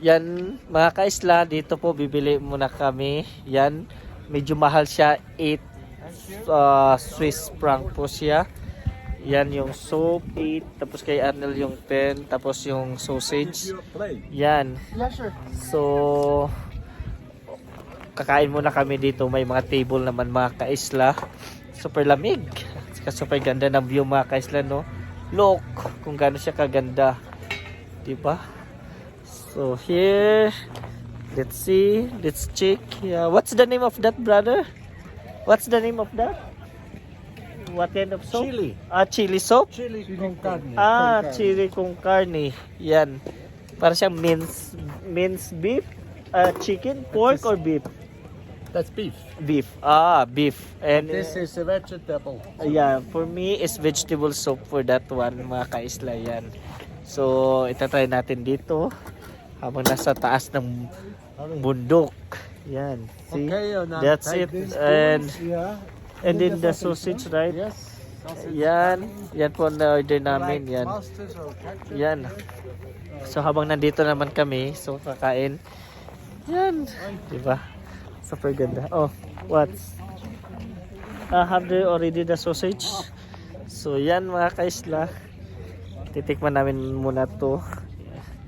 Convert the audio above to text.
Yan, mga kaisla, dito po bibili muna kami. Yan, medyo mahal siya. 8 Swiss franc po siya. Yan yung soup, 8. Tapos kay Arnel yung 10. Tapos yung sausage. Yan. So, kakain muna kami dito. May mga table naman mga kaisla. Super lamig. Super ganda ng view mga kaisla, no? Look kung gaano siya kaganda. Diba? So here, let's see, let's check. Yeah, what's the name of that, brother? What's the name of that? What kind of soup? Chili. Chili soup? Chili con carne. Chili con carne. Yan. Para siyang minced beef, chicken, pork or beef? That's beef. Beef. Beef. And This is a vegetable. yeah, for me is vegetable soup for that one, mga kaisla yan. So, itatry natin dito habang nasa taas ng bundok. Yan. See? Okay, now That's take it. these And spoons, yeah. and then the sausage, right? Yes. Sausage. Yan. Yan po na order namin. Like Yan. mustard or ketchup. Yan. So, habang nandito naman kami, so kakain. Yan. Diba? Super ganda. Oh, what's? Have they already the sausage? So, yan mga kaisla. Titikman namin muna to.